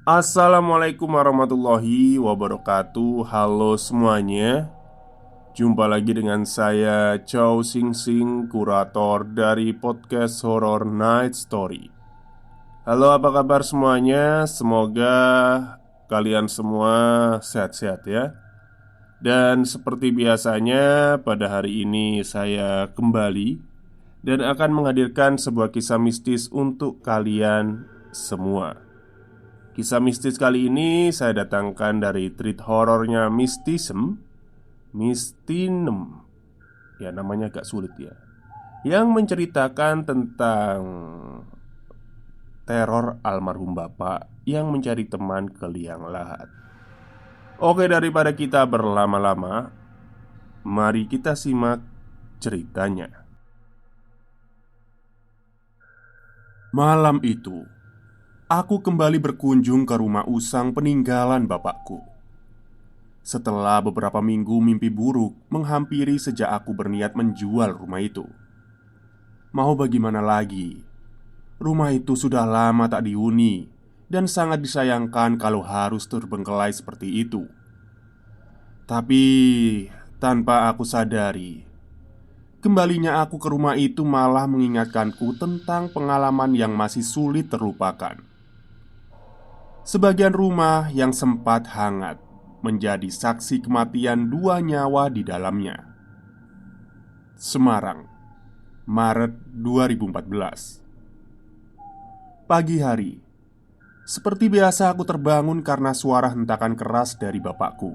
Assalamualaikum warahmatullahi wabarakatuh. Halo semuanya. Jumpa lagi dengan saya Chow Sing Sing, kurator dari podcast Horror Night Story. Halo, apa kabar semuanya? Semoga kalian semua sehat-sehat ya. Dan seperti biasanya, pada hari ini saya kembali dan akan menghadirkan sebuah kisah mistis untuk kalian semua. Kisah mistis kali ini saya datangkan dari treat horornya Mistinem. Ya, namanya agak sulit ya. Yang menceritakan tentang teror almarhum bapak yang mencari teman ke liang lahat. Oke, daripada kita berlama-lama, mari kita simak ceritanya. Malam itu, aku kembali berkunjung ke rumah usang peninggalan bapakku. Setelah beberapa minggu mimpi buruk menghampiri sejak aku berniat menjual rumah itu. Mau bagaimana lagi? Rumah itu sudah lama tak dihuni dan sangat disayangkan kalau harus terbengkelai seperti itu. Tapi tanpa aku sadari, kembalinya aku ke rumah itu malah mengingatkanku tentang pengalaman yang masih sulit terlupakan. Sebagian rumah yang sempat hangat menjadi saksi kematian dua nyawa di dalamnya. Semarang, Maret 2014. Pagi hari, seperti biasa aku terbangun karena suara hentakan keras dari bapakku,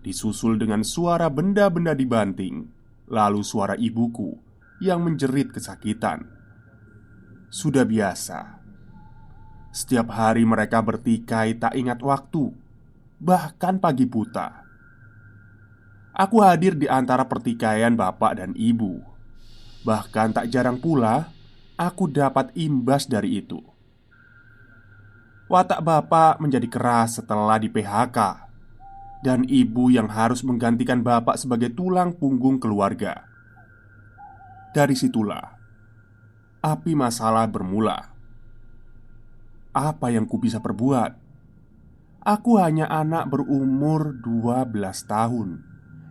disusul dengan suara benda-benda dibanting, lalu suara ibuku yang menjerit kesakitan. Sudah biasa, setiap hari mereka bertikai tak ingat waktu, bahkan pagi buta. Aku hadir di antara pertikaian bapak dan ibu. Bahkan tak jarang pula aku dapat imbas dari itu. Watak bapak menjadi keras setelah di PHK, dan ibu yang harus menggantikan bapak sebagai tulang punggung keluarga. Dari situlah api masalah bermula. Apa yang ku bisa perbuat? Aku hanya anak berumur 12 tahun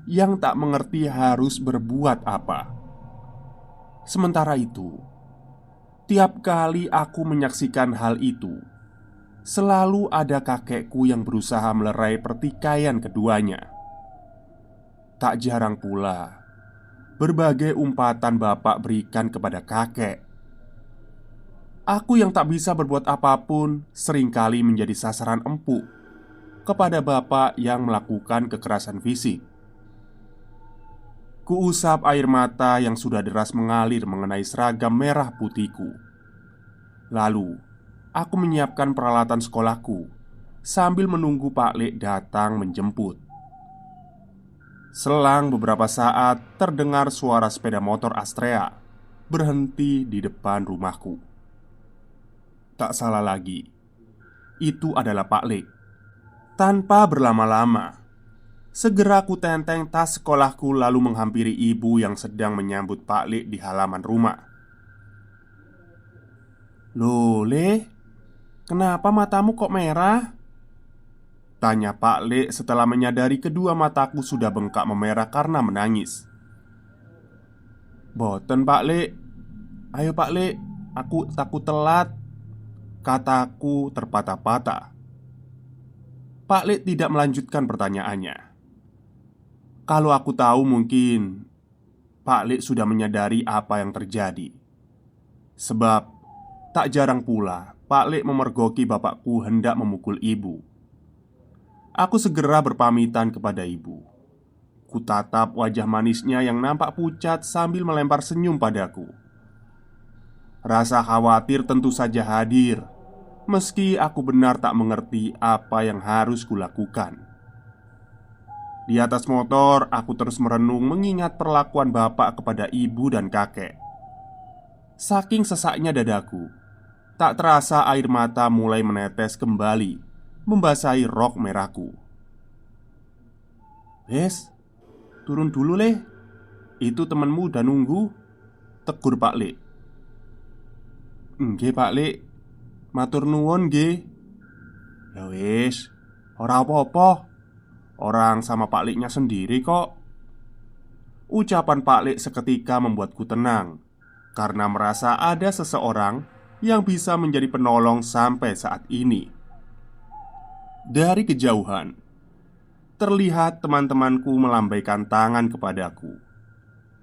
yang tak mengerti harus berbuat apa. Sementara itu, tiap kali aku menyaksikan hal itu, selalu ada kakekku yang berusaha melerai pertikaian keduanya. Tak jarang pula berbagai umpatan bapak berikan kepada kakek. Aku yang tak bisa berbuat apapun seringkali menjadi sasaran empuk kepada bapak yang melakukan kekerasan fisik. Kuusap air mata yang sudah deras mengalir mengenai seragam merah putihku. Lalu, aku menyiapkan peralatan sekolahku sambil menunggu Pak Lek datang menjemput. Selang beberapa saat, terdengar suara sepeda motor Astrea berhenti di depan rumahku. Tak salah lagi, itu adalah Pak Lek. Tanpa berlama-lama, segera ku tenteng tas sekolahku lalu menghampiri ibu yang sedang menyambut Pak Lek di halaman rumah. "Loh, Le, kenapa matamu kok merah?" tanya Pak Lek setelah menyadari kedua mataku sudah bengkak memerah karena menangis. "Boten, Pak Lek. Ayo Pak Lek, aku takut telat," kataku terpatah-patah. Pak Lek tidak melanjutkan pertanyaannya. Kalau aku tahu mungkin Pak Lek sudah menyadari apa yang terjadi. Sebab tak jarang pula Pak Lek memergoki bapakku hendak memukul ibu. Aku segera berpamitan kepada ibu. Kutatap wajah manisnya yang nampak pucat sambil melempar senyum padaku. Rasa khawatir tentu saja hadir, meski aku benar tak mengerti apa yang harus kulakukan. Di atas motor, aku terus merenung mengingat perlakuan bapak kepada ibu dan kakek. Saking sesaknya dadaku, tak terasa air mata mulai menetes kembali, membasahi rok merahku. "Wes, turun dulu Le. Itu temenmu udah nunggu," tegur Pak Lek. "Nggih Pak Lek, matur nuwun nggih." "Ya wis, ora apa-apa. Orang sama Pak Liknya sendiri kok." Ucapan Pak Lik seketika membuatku tenang karena merasa ada seseorang yang bisa menjadi penolong sampai saat ini. Dari kejauhan, terlihat teman-temanku melambaikan tangan kepadaku.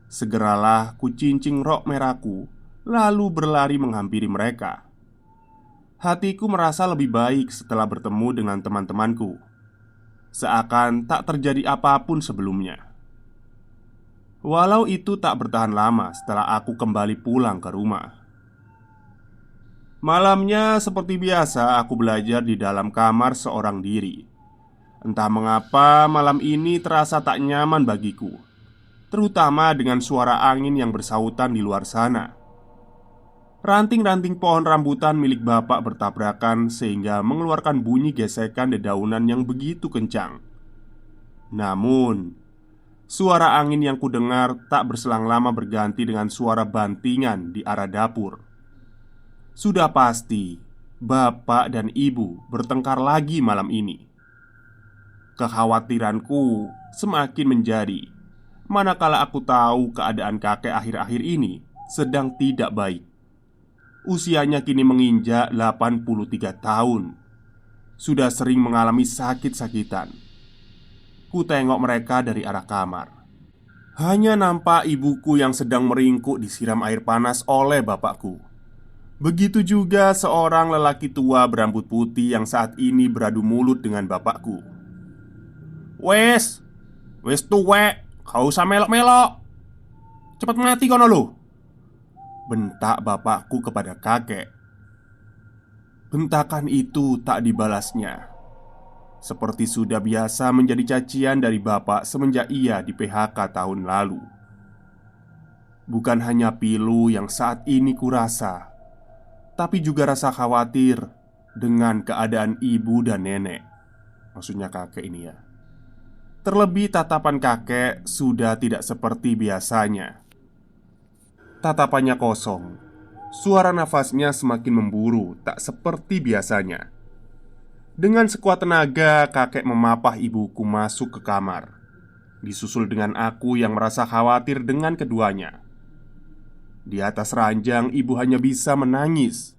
Segeralah kucincing rok merahku, lalu berlari menghampiri mereka. Hatiku merasa lebih baik setelah bertemu dengan teman-temanku, seakan tak terjadi apapun sebelumnya. Walau itu tak bertahan lama setelah aku kembali pulang ke rumah. Malamnya seperti biasa aku belajar di dalam kamar seorang diri. Entah mengapa malam ini terasa tak nyaman bagiku, terutama dengan suara angin yang bersautan di luar sana. Ranting-ranting pohon rambutan milik bapak bertabrakan sehingga mengeluarkan bunyi gesekan dedaunan yang begitu kencang. Namun, suara angin yang kudengar tak berselang lama berganti dengan suara bantingan di arah dapur. Sudah pasti bapak dan ibu bertengkar lagi malam ini. Kekhawatiranku semakin menjadi manakala aku tahu keadaan kakek akhir-akhir ini sedang tidak baik. Usianya kini menginjak 83 tahun. Sudah sering mengalami sakit-sakitan. Ku tengok mereka dari arah kamar. Hanya nampak ibuku yang sedang meringkuk disiram air panas oleh bapakku. Begitu juga seorang lelaki tua berambut putih yang saat ini beradu mulut dengan bapakku. "Wes, wes tuwek, gak usah melok-melok. Cepet mati kono lo," bentak bapakku kepada kakek. Bentakan itu tak dibalasnya. Seperti sudah biasa menjadi cacian dari bapak semenjak ia di PHK tahun lalu. Bukan hanya pilu yang saat ini kurasa, tapi juga rasa khawatir dengan keadaan ibu dan nenek. Maksudnya kakek ini ya. Terlebih tatapan kakek sudah tidak seperti biasanya. Tatapannya kosong. Suara nafasnya semakin memburu, tak seperti biasanya. Dengan sekuat tenaga, kakek memapah ibuku masuk ke kamar, disusul dengan aku yang merasa khawatir dengan keduanya. Di atas ranjang, ibu hanya bisa menangis.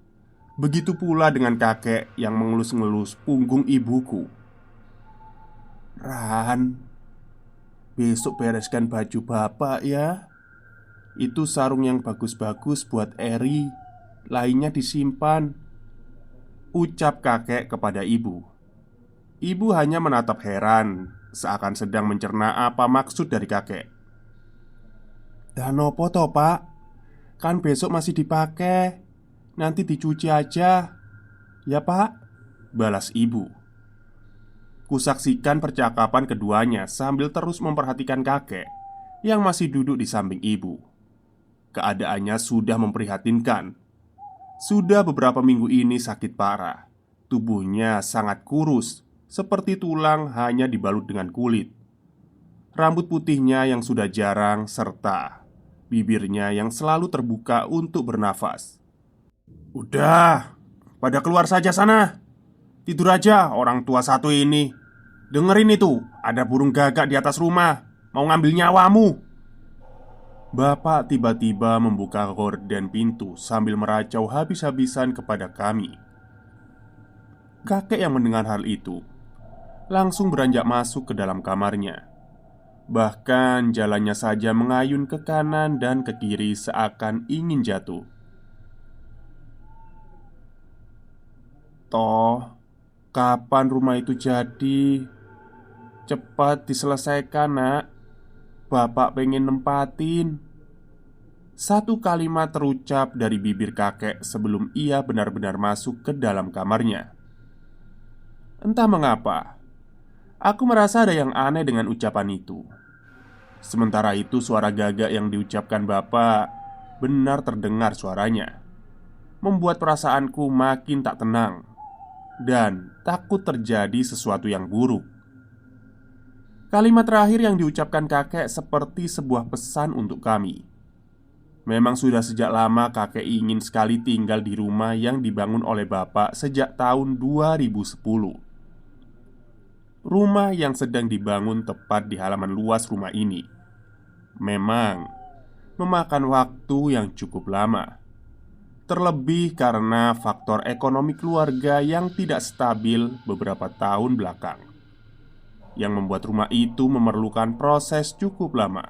Begitu pula dengan kakek yang mengelus-ngelus punggung ibuku. "Ran, besok bereskan baju bapak ya. Itu sarung yang bagus-bagus buat Eri, lainnya disimpan," ucap kakek kepada ibu. Ibu hanya menatap heran, seakan sedang mencerna apa maksud dari kakek. "Dan opo toh pak? Kan besok masih dipakai. Nanti dicuci aja ya pak," balas ibu. Kusaksikan percakapan keduanya sambil terus memperhatikan kakek yang masih duduk di samping ibu. Keadaannya sudah memprihatinkan. Sudah beberapa minggu ini sakit parah. Tubuhnya sangat kurus, seperti tulang hanya dibalut dengan kulit. Rambut putihnya yang sudah jarang, serta bibirnya yang selalu terbuka untuk bernafas. "Udah, pada keluar saja sana. Tidur aja orang tua satu ini. Dengerin itu, ada burung gagak di atas rumah, mau ngambil nyawamu." Bapak tiba-tiba membuka gorden pintu sambil meracau habis-habisan kepada kami. Kakek yang mendengar hal itu langsung beranjak masuk ke dalam kamarnya. Bahkan jalannya saja mengayun ke kanan dan ke kiri seakan ingin jatuh. "Toh, kapan rumah itu jadi? Cepat diselesaikan nak. Bapak pengen nempatin." Satu kalimat terucap dari bibir kakek sebelum ia benar-benar masuk ke dalam kamarnya. Entah mengapa, aku merasa ada yang aneh dengan ucapan itu. Sementara itu suara gagak yang diucapkan bapak benar terdengar suaranya, membuat perasaanku makin tak tenang dan takut terjadi sesuatu yang buruk. Kalimat terakhir yang diucapkan kakek seperti sebuah pesan untuk kami. Memang sudah sejak lama kakek ingin sekali tinggal di rumah yang dibangun oleh bapak sejak tahun 2010. Rumah yang sedang dibangun tepat di halaman luas rumah ini memang memakan waktu yang cukup lama. Terlebih karena faktor ekonomi keluarga yang tidak stabil beberapa tahun belakang, yang membuat rumah itu memerlukan proses cukup lama.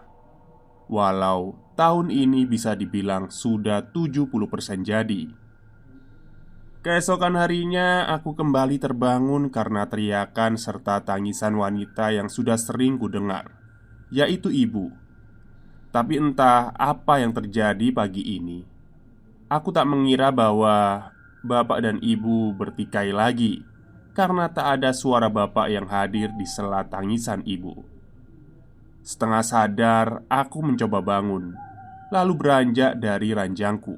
Walau tahun ini bisa dibilang sudah 70% jadi. Keesokan harinya aku kembali terbangun karena teriakan serta tangisan wanita yang sudah sering kudengar, yaitu ibu. Tapi entah apa yang terjadi pagi ini, aku tak mengira bahwa bapak dan ibu bertikai lagi karena tak ada suara bapak yang hadir di sela tangisan ibu. Setengah sadar, aku mencoba bangun, lalu beranjak dari ranjangku.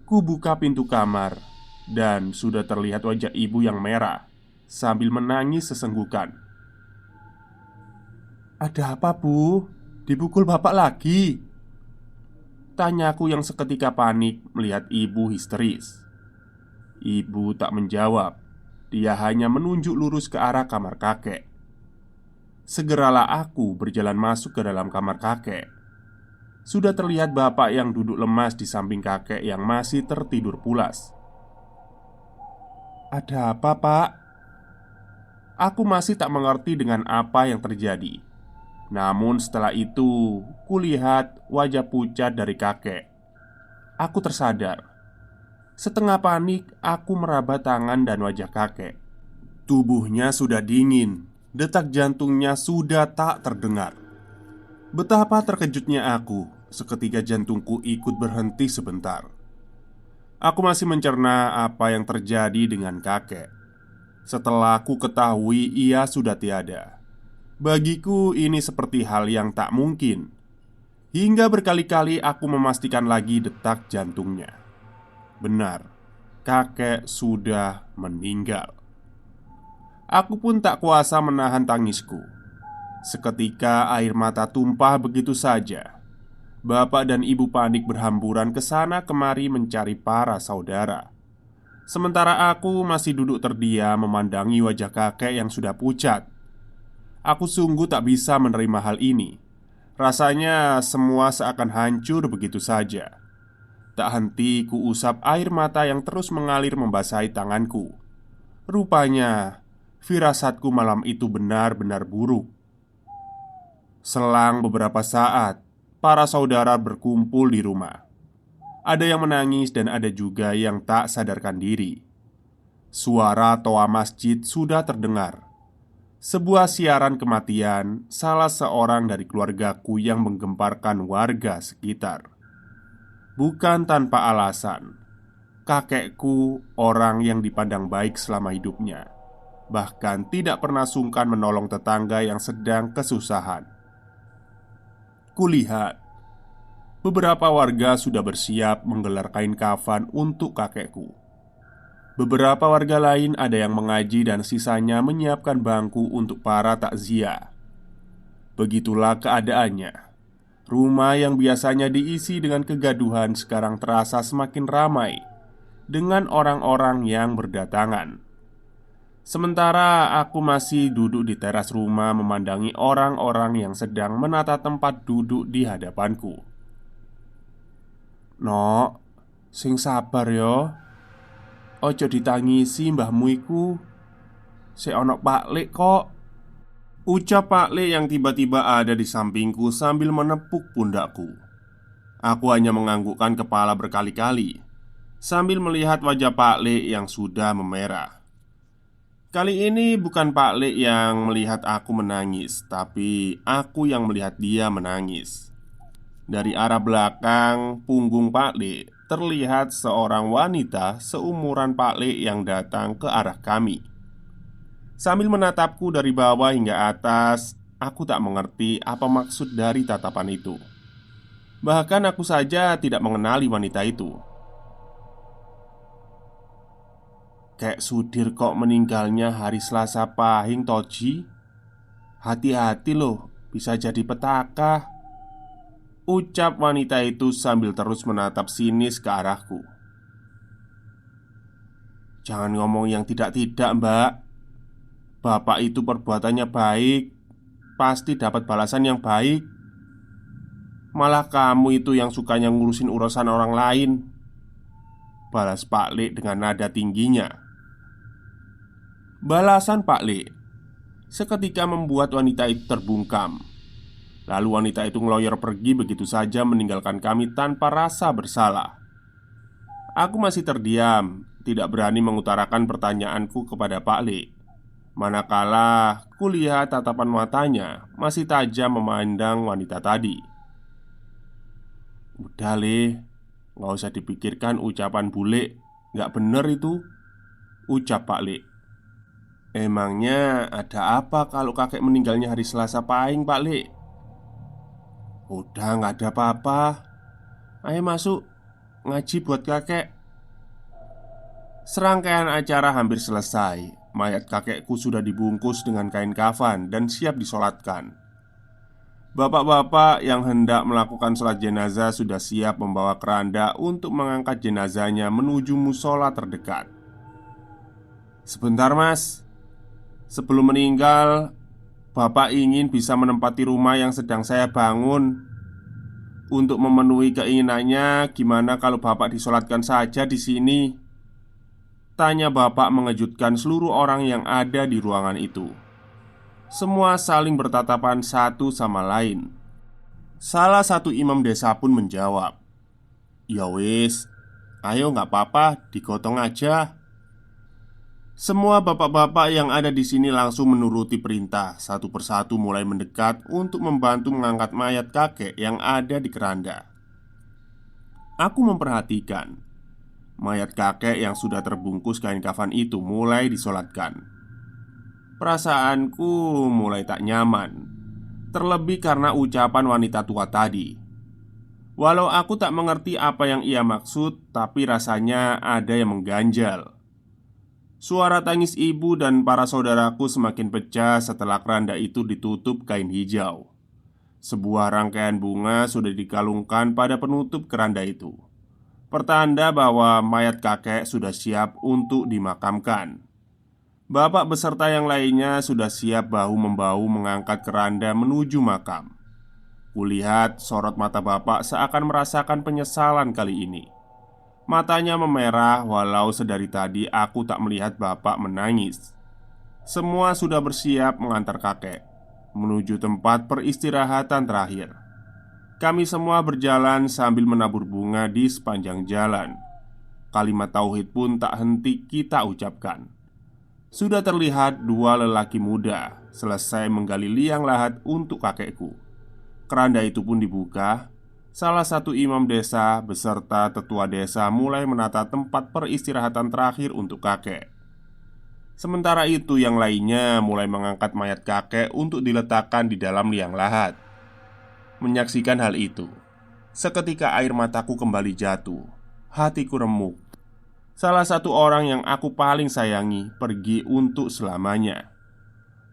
Ku buka pintu kamar, dan sudah terlihat wajah ibu yang merah sambil menangis sesenggukan. "Ada apa, Bu? Dipukul bapak lagi?" tanyaku yang seketika panik melihat ibu histeris. Ibu tak menjawab. Dia hanya menunjuk lurus ke arah kamar kakek. Segeralah aku berjalan masuk ke dalam kamar kakek. Sudah terlihat bapak yang duduk lemas di samping kakek yang masih tertidur pulas. "Ada apa, Pak?" Aku masih tak mengerti dengan apa yang terjadi. Namun setelah itu, kulihat wajah pucat dari kakek. Aku tersadar. Setengah panik, aku meraba tangan dan wajah kakek. Tubuhnya sudah dingin, detak jantungnya sudah tak terdengar. Betapa terkejutnya aku seketika jantungku ikut berhenti sebentar. Aku masih mencerna apa yang terjadi dengan kakek. Setelah ku ketahui ia sudah tiada, bagiku ini seperti hal yang tak mungkin. Hingga berkali-kali aku memastikan lagi detak jantungnya. Benar, kakek sudah meninggal. Aku pun tak kuasa menahan tangisku. Seketika air mata tumpah begitu saja. Bapak dan ibu panik berhamburan ke sana kemari mencari para saudara. Sementara aku masih duduk terdiam memandangi wajah kakek yang sudah pucat. Aku sungguh tak bisa menerima hal ini. Rasanya semua seakan hancur begitu saja. Tak henti kuusap air mata yang terus mengalir membasahi tanganku. Rupanya firasatku malam itu benar-benar buruk. Selang beberapa saat, para saudara berkumpul di rumah. Ada yang menangis dan ada juga yang tak sadarkan diri. Suara toa masjid sudah terdengar. Sebuah siaran kematian salah seorang dari keluargaku yang menggemparkan warga sekitar. Bukan tanpa alasan, kakekku orang yang dipandang baik selama hidupnya, bahkan tidak pernah sungkan menolong tetangga yang sedang kesusahan. Kulihat beberapa warga sudah bersiap menggelar kain kafan untuk kakekku. Beberapa warga lain ada yang mengaji dan sisanya menyiapkan bangku untuk para takziah. Begitulah keadaannya. Rumah yang biasanya diisi dengan kegaduhan sekarang terasa semakin ramai dengan orang-orang yang berdatangan. Sementara aku masih duduk di teras rumah memandangi orang-orang yang sedang menata tempat duduk di hadapanku. "Nok, sing sabar yo. Ojo ditangisi mbahmu iku. Sik ono Pak Lek kok." Ucap Pak Lek yang tiba-tiba ada di sampingku sambil menepuk pundakku. Aku hanya menganggukkan kepala berkali-kali sambil melihat wajah Pak Lek yang sudah memerah. Kali ini bukan Pak Lek yang melihat aku menangis, tapi aku yang melihat dia menangis. Dari arah belakang punggung Pak Lek terlihat seorang wanita seumuran Pak Lek yang datang ke arah kami. Sambil menatapku dari bawah hingga atas, aku tak mengerti apa maksud dari tatapan itu. Bahkan aku saja tidak mengenali wanita itu. "Kek Sudir kok meninggalnya hari Selasa Pahing, Toji? Hati-hati loh, bisa jadi petaka," ucap wanita itu sambil terus menatap sinis ke arahku. "Jangan ngomong yang tidak-tidak, mbak. Bapak itu perbuatannya baik, pasti dapat balasan yang baik. Malah kamu itu yang sukanya ngurusin urusan orang lain," balas Pak Lek dengan nada tingginya. Balasan Pak Lek seketika membuat wanita itu terbungkam. Lalu wanita itu ngeloyor pergi begitu saja, meninggalkan kami tanpa rasa bersalah. Aku masih terdiam, tidak berani mengutarakan pertanyaanku kepada Pak Lek. Manakala kulihat tatapan matanya masih tajam memandang wanita tadi. "Udah Le, nggak usah dipikirkan ucapan bule. Nggak bener itu," ucap Pak Lek. "Emangnya ada apa kalau kakek meninggalnya hari Selasa Pahing, Pak Lek?" "Udah nggak ada apa-apa. Ayo masuk, ngaji buat kakek." Serangkaian acara hampir selesai. Mayat kakekku sudah dibungkus dengan kain kafan dan siap disolatkan. Bapak-bapak yang hendak melakukan sholat jenazah sudah siap membawa keranda untuk mengangkat jenazahnya menuju musola terdekat. "Sebentar mas, sebelum meninggal, Bapak ingin bisa menempati rumah yang sedang saya bangun. Untuk memenuhi keinginannya, gimana kalau Bapak disolatkan saja di sini?" tanya bapak mengejutkan seluruh orang yang ada di ruangan itu. Semua saling bertatapan satu sama lain. Salah satu imam desa pun menjawab, "Ya wis, ayo nggak apa-apa, digotong aja." Semua bapak-bapak yang ada di sini langsung menuruti perintah. Satu persatu mulai mendekat untuk membantu mengangkat mayat kakek yang ada di keranda. Aku memperhatikan mayat kakek yang sudah terbungkus kain kafan itu mulai disolatkan. Perasaanku mulai tak nyaman, terlebih karena ucapan wanita tua tadi. Walau aku tak mengerti apa yang ia maksud, tapi rasanya ada yang mengganjal. Suara tangis ibu dan para saudaraku semakin pecah setelah keranda itu ditutup kain hijau. Sebuah rangkaian bunga sudah dikalungkan pada penutup keranda itu, pertanda bahwa mayat kakek sudah siap untuk dimakamkan. Bapak beserta yang lainnya sudah siap bahu-membahu mengangkat keranda menuju makam. Kulihat sorot mata bapak seakan merasakan penyesalan kali ini. Matanya memerah walau sedari tadi aku tak melihat bapak menangis. Semua sudah bersiap mengantar kakek menuju tempat peristirahatan terakhir. Kami semua berjalan sambil menabur bunga di sepanjang jalan. Kalimat tauhid pun tak henti kita ucapkan. Sudah terlihat dua lelaki muda selesai menggali liang lahat untuk kakekku. Keranda itu pun dibuka. Salah satu imam desa beserta tetua desa mulai menata tempat peristirahatan terakhir untuk kakek. Sementara itu yang lainnya mulai mengangkat mayat kakek untuk diletakkan di dalam liang lahat. Menyaksikan hal itu, seketika air mataku kembali jatuh. Hatiku remuk. Salah satu orang yang aku paling sayangi pergi untuk selamanya.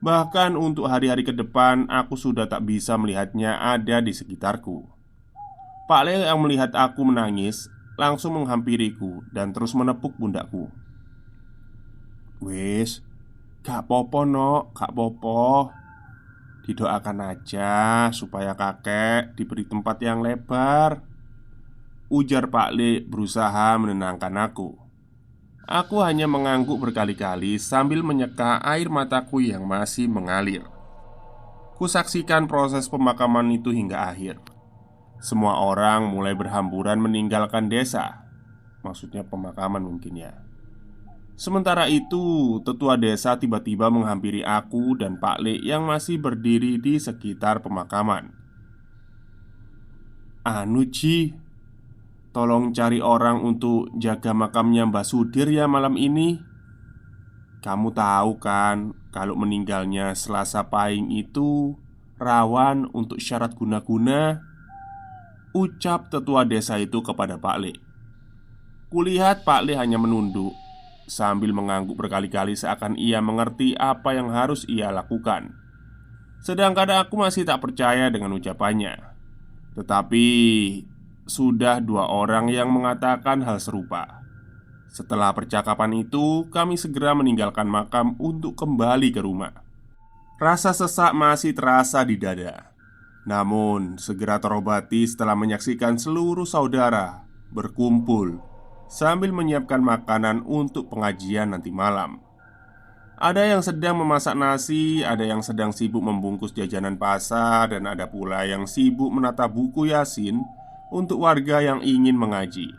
Bahkan untuk hari-hari ke depan aku sudah tak bisa melihatnya ada di sekitarku. Pak Le yang melihat aku menangis langsung menghampiriku dan terus menepuk pundakku. "Wis, gak popo nok, gak popo. Didoakan aja supaya kakek diberi tempat yang lebar," ujar Pak Le berusaha menenangkan aku. Aku hanya mengangguk berkali-kali sambil menyeka air mataku yang masih mengalir. Kusaksikan proses pemakaman itu hingga akhir. Semua orang mulai berhamburan meninggalkan desa. Maksudnya pemakaman mungkin ya. Sementara itu, tetua desa tiba-tiba menghampiri aku dan Pak Le yang masih berdiri di sekitar pemakaman. "Anu Ji, tolong cari orang untuk jaga makamnya Mbah Sudir ya malam ini. Kamu tahu kan kalau meninggalnya Selasa Pahing itu rawan untuk syarat guna-guna," ucap tetua desa itu kepada Pak Le. Kulihat Pak Le hanya menunduk sambil mengangguk berkali-kali seakan ia mengerti apa yang harus ia lakukan. Sedangkan aku masih tak percaya dengan ucapannya. Tetapi sudah dua orang yang mengatakan hal serupa. Setelah percakapan itu, kami segera meninggalkan makam untuk kembali ke rumah. Rasa sesak masih terasa di dada, namun segera terobati setelah menyaksikan seluruh saudara berkumpul sambil menyiapkan makanan untuk pengajian nanti malam. Ada yang sedang memasak nasi, ada yang sedang sibuk membungkus jajanan pasar, dan ada pula yang sibuk menata buku Yasin untuk warga yang ingin mengaji.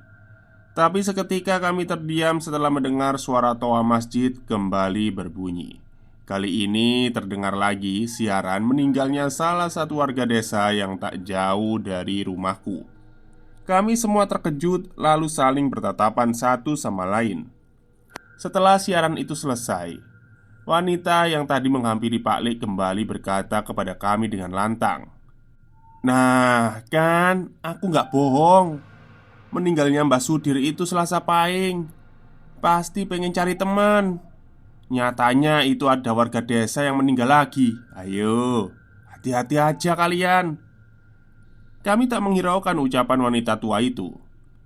Tapi seketika kami terdiam setelah mendengar suara toa masjid kembali berbunyi. Kali ini terdengar lagi siaran meninggalnya salah satu warga desa yang tak jauh dari rumahku. Kami semua terkejut lalu saling bertatapan satu sama lain. Setelah siaran itu selesai, wanita yang tadi menghampiri Pak Lik kembali berkata kepada kami dengan lantang, "Nah, kan aku nggak bohong. Meninggalnya Mbah Sudir itu Selasa Pahing. Pasti pengen cari teman. Nyatanya itu ada warga desa yang meninggal lagi. Ayo, hati-hati aja kalian." Kami tak menghiraukan ucapan wanita tua itu.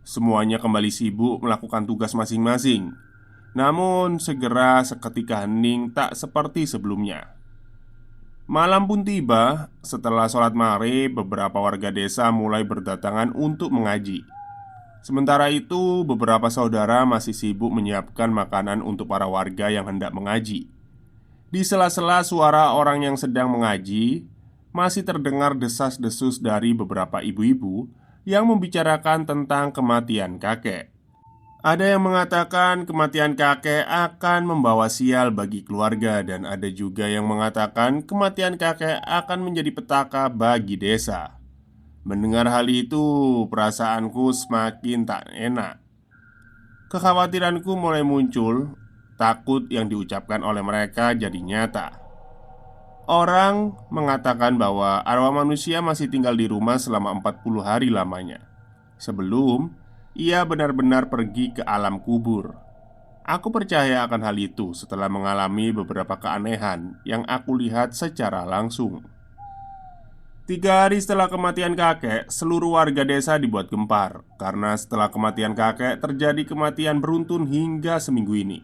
Semuanya kembali sibuk melakukan tugas masing-masing. Namun segera seketika hening tak seperti sebelumnya. Malam pun tiba. Setelah sholat maghrib, beberapa warga desa mulai berdatangan untuk mengaji. Sementara itu, beberapa saudara masih sibuk menyiapkan makanan untuk para warga yang hendak mengaji. Di sela-sela suara orang yang sedang mengaji, masih terdengar desas-desus dari beberapa ibu-ibu yang membicarakan tentang kematian kakek. Ada yang mengatakan kematian kakek akan membawa sial bagi keluarga, dan ada juga yang mengatakan kematian kakek akan menjadi petaka bagi desa. Mendengar hal itu, perasaanku semakin tak enak. Kekhawatiranku mulai muncul. Takut yang diucapkan oleh mereka jadi nyata. Orang mengatakan bahwa arwah manusia masih tinggal di rumah selama 40 hari lamanya sebelum ia benar-benar pergi ke alam kubur. Aku percaya akan hal itu setelah mengalami beberapa keanehan yang aku lihat secara langsung. 3 hari setelah kematian kakek, seluruh warga desa dibuat gempar karena setelah kematian kakek terjadi kematian beruntun hingga seminggu ini.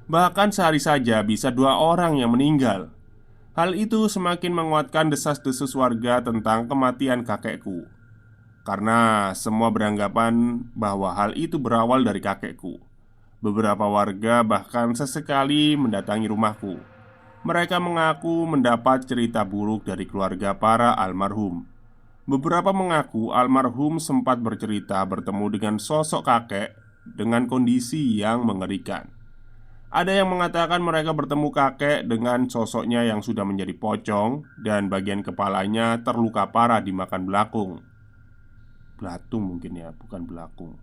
Bahkan sehari saja bisa 2 orang yang meninggal. Hal itu semakin menguatkan desas-desus warga tentang kematian kakekku. Karena semua beranggapan bahwa hal itu berawal dari kakekku. Beberapa warga bahkan sesekali mendatangi rumahku. Mereka mengaku mendapat cerita buruk dari keluarga para almarhum. Beberapa mengaku almarhum sempat bercerita bertemu dengan sosok kakek dengan kondisi yang mengerikan. Ada yang mengatakan mereka bertemu kakek dengan sosoknya yang sudah menjadi pocong dan bagian kepalanya terluka parah dimakan belakung. Belatung mungkin ya, bukan belakung.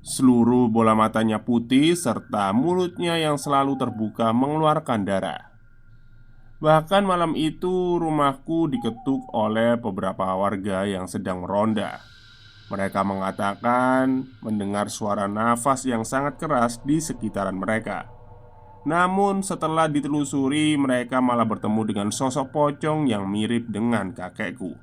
Seluruh bola matanya putih serta mulutnya yang selalu terbuka mengeluarkan darah. Bahkan malam itu rumahku diketuk oleh beberapa warga yang sedang meronda. Mereka mengatakan mendengar suara nafas yang sangat keras di sekitaran mereka. Namun setelah ditelusuri, mereka malah bertemu dengan sosok pocong yang mirip dengan kakekku.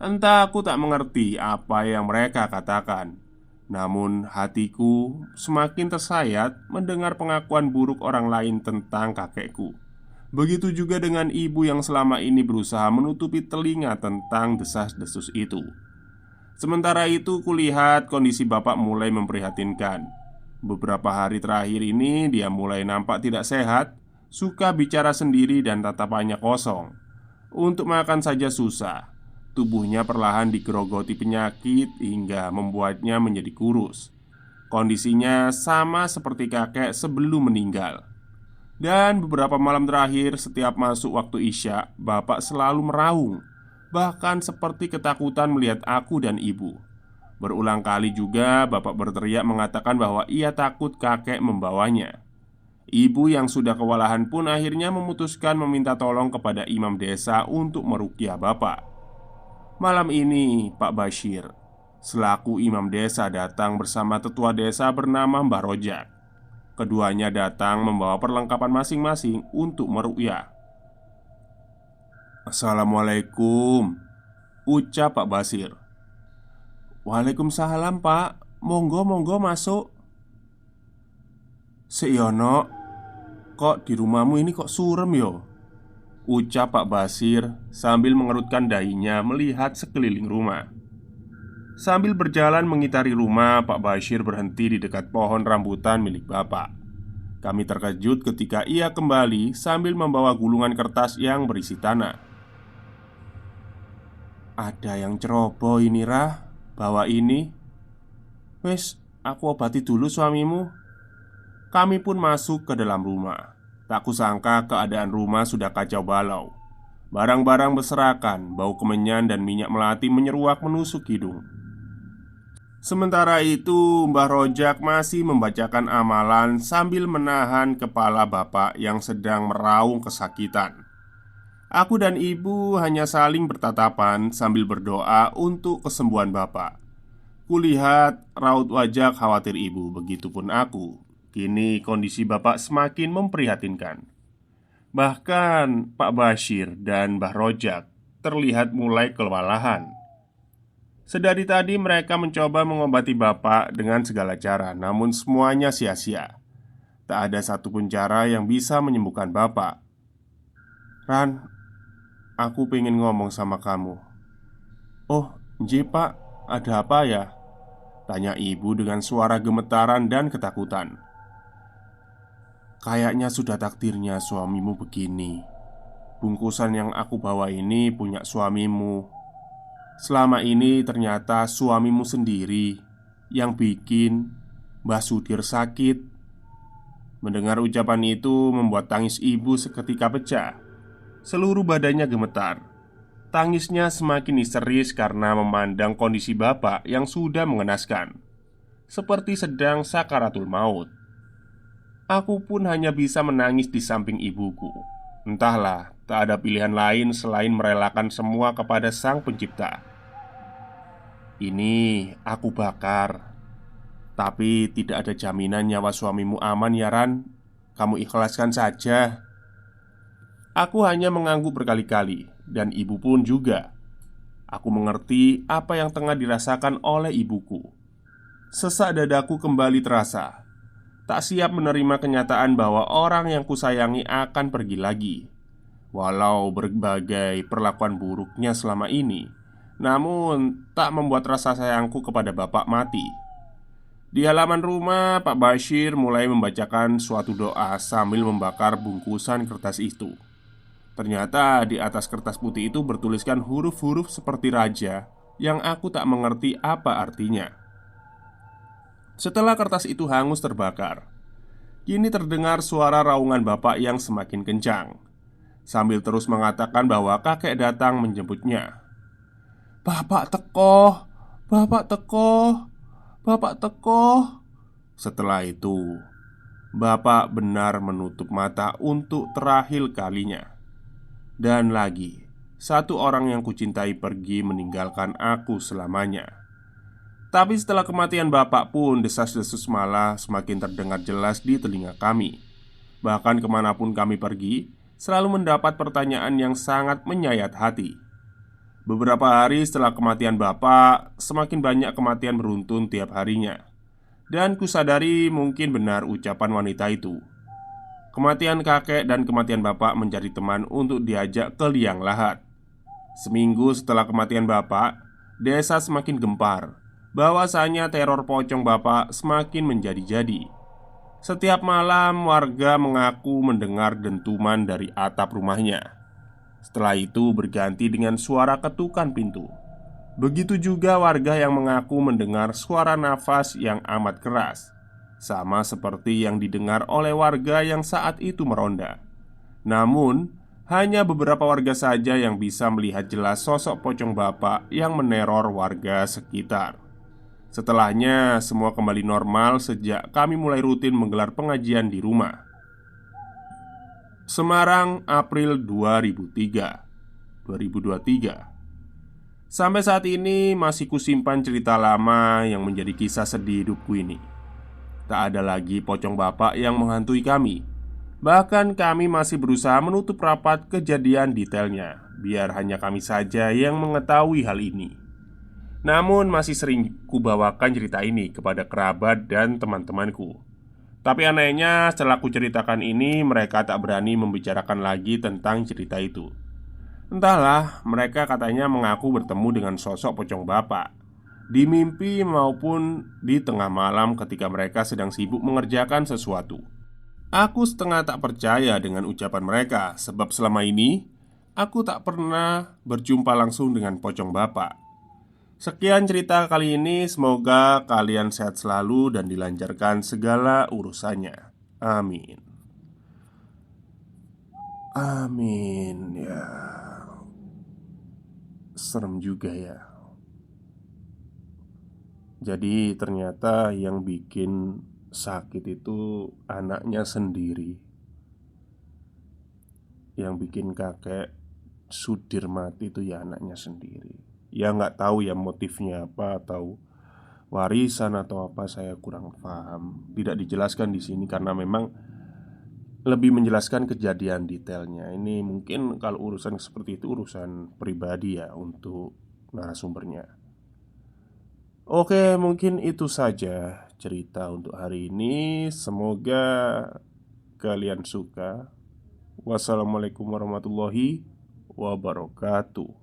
Entah aku tak mengerti apa yang mereka katakan. Namun hatiku semakin tersayat mendengar pengakuan buruk orang lain tentang kakekku. Begitu juga dengan ibu yang selama ini berusaha menutupi telinga tentang desas-desus itu. Sementara itu kulihat kondisi bapak mulai memprihatinkan. Beberapa hari terakhir ini dia mulai nampak tidak sehat, suka bicara sendiri dan tatapannya kosong. Untuk makan saja susah. Tubuhnya perlahan digerogoti penyakit hingga membuatnya menjadi kurus. Kondisinya sama seperti kakek sebelum meninggal. Dan beberapa malam terakhir setiap masuk waktu Isya, bapak selalu meraung. Bahkan seperti ketakutan melihat aku dan ibu. Berulang kali juga bapak berteriak mengatakan bahwa ia takut kakek membawanya. Ibu yang sudah kewalahan pun akhirnya memutuskan meminta tolong kepada imam desa untuk meruqyah bapak. Malam ini Pak Bashir selaku imam desa datang bersama tetua desa bernama Mbah Rojak. Keduanya datang membawa perlengkapan masing-masing untuk meruqyah. "Assalamualaikum," ucap Pak Basir. "Waalaikumsalam pak, monggo monggo masuk." "Seyono, kok di rumahmu ini kok surem yo?" ucap Pak Basir sambil mengerutkan dahinya melihat sekeliling rumah. Sambil berjalan mengitari rumah, Pak Bashir berhenti di dekat pohon rambutan milik Bapak. Kami terkejut ketika ia kembali sambil membawa gulungan kertas yang berisi tanah. "Ada yang ceroboh ini, Rah. Bawa ini. Wes, aku obati dulu suamimu." Kami pun masuk ke dalam rumah. Tak kusangka keadaan rumah sudah kacau balau. Barang-barang berserakan, bau kemenyan dan minyak melati menyeruak menusuk hidung. Sementara itu, Mbah Rojak masih membacakan amalan sambil menahan kepala bapak yang sedang meraung kesakitan. Aku dan ibu hanya saling bertatapan sambil berdoa untuk kesembuhan bapak. Kulihat raut wajah khawatir ibu, begitupun aku. Kini kondisi bapak semakin memprihatinkan. Bahkan Pak Bashir dan Mbah Rojak terlihat mulai kewalahan. Sedari tadi mereka mencoba mengobati bapak dengan segala cara, namun semuanya sia-sia. Tak ada satupun cara yang bisa menyembuhkan bapak. "Ran, aku pengen ngomong sama kamu." "Oh, nji pak, ada apa ya?" tanya ibu dengan suara gemetaran dan ketakutan. "Kayaknya sudah takdirnya suamimu begini. Bungkusan yang aku bawa ini punya suamimu. Selama ini ternyata suamimu sendiri yang bikin Mbah Sudir sakit." Mendengar ucapan itu membuat tangis ibu seketika pecah. Seluruh badannya gemetar. Tangisnya semakin histeris karena memandang kondisi bapak yang sudah mengenaskan, seperti sedang sakaratul maut. Aku pun hanya bisa menangis di samping ibuku. Entahlah, tak ada pilihan lain selain merelakan semua kepada Sang Pencipta. "Ini aku bakar, tapi tidak ada jaminan nyawa suamimu aman ya Ran. Kamu ikhlaskan saja." Aku hanya mengangguk berkali-kali, dan ibu pun juga. Aku mengerti apa yang tengah dirasakan oleh ibuku. Sesak dadaku kembali terasa. Tak siap menerima kenyataan bahwa orang yang kusayangi akan pergi lagi. Walau berbagai perlakuan buruknya selama ini, namun tak membuat rasa sayangku kepada bapak mati. Di halaman rumah, Pak Bashir mulai membacakan suatu doa sambil membakar bungkusan kertas itu. Ternyata di atas kertas putih itu bertuliskan huruf-huruf seperti raja yang aku tak mengerti apa artinya. Setelah kertas itu hangus terbakar, kini terdengar suara raungan bapak yang semakin kencang, sambil terus mengatakan bahwa kakek datang menjemputnya. "Bapak teko, bapak teko, bapak teko." Setelah itu, bapak benar menutup mata untuk terakhir kalinya. Dan lagi, satu orang yang kucintai pergi meninggalkan aku selamanya. Tapi setelah kematian bapak pun desas-desus malah semakin terdengar jelas di telinga kami. Bahkan kemanapun kami pergi, selalu mendapat pertanyaan yang sangat menyayat hati. Beberapa hari setelah kematian bapak, semakin banyak kematian beruntun tiap harinya. Dan kusadari mungkin benar ucapan wanita itu. Kematian kakek dan kematian bapak menjadi teman untuk diajak ke liang lahat. Seminggu setelah kematian bapak, desa semakin gempar. Bahwasanya teror pocong bapak semakin menjadi-jadi. Setiap malam warga mengaku mendengar dentuman dari atap rumahnya. Setelah itu berganti dengan suara ketukan pintu. Begitu juga warga yang mengaku mendengar suara nafas yang amat keras, sama seperti yang didengar oleh warga yang saat itu meronda. Namun, hanya beberapa warga saja yang bisa melihat jelas sosok pocong bapak yang meneror warga sekitar. Setelahnya, semua kembali normal sejak kami mulai rutin menggelar pengajian di rumah. Semarang, April 2023. Sampai saat ini masih kusimpan cerita lama yang menjadi kisah sedih hidupku ini. Tak ada lagi pocong bapak yang menghantui kami. Bahkan kami masih berusaha menutup rapat kejadian detailnya, biar hanya kami saja yang mengetahui hal ini. Namun masih sering kubawakan cerita ini kepada kerabat dan teman-temanku. Tapi anehnya setelah aku ceritakan ini, mereka tak berani membicarakan lagi tentang cerita itu. Entahlah, mereka katanya mengaku bertemu dengan sosok pocong bapak di mimpi maupun di tengah malam ketika mereka sedang sibuk mengerjakan sesuatu. Aku setengah tak percaya dengan ucapan mereka, sebab selama ini aku tak pernah berjumpa langsung dengan pocong bapak. Sekian cerita kali ini, semoga kalian sehat selalu dan dilancarkan segala urusannya. Amin. Amin ya. Serem juga ya. Jadi ternyata yang bikin sakit itu anaknya sendiri. Yang bikin kakek Sudir mati itu ya anaknya sendiri. Ya nggak tahu ya motifnya apa, atau warisan atau apa, saya kurang paham. Tidak dijelaskan di sini karena memang lebih menjelaskan kejadian detailnya. Ini mungkin kalau urusan seperti itu urusan pribadi ya untuk narasumbernya. Oke, mungkin itu saja cerita untuk hari ini. Semoga kalian suka. Wassalamualaikum warahmatullahi wabarakatuh.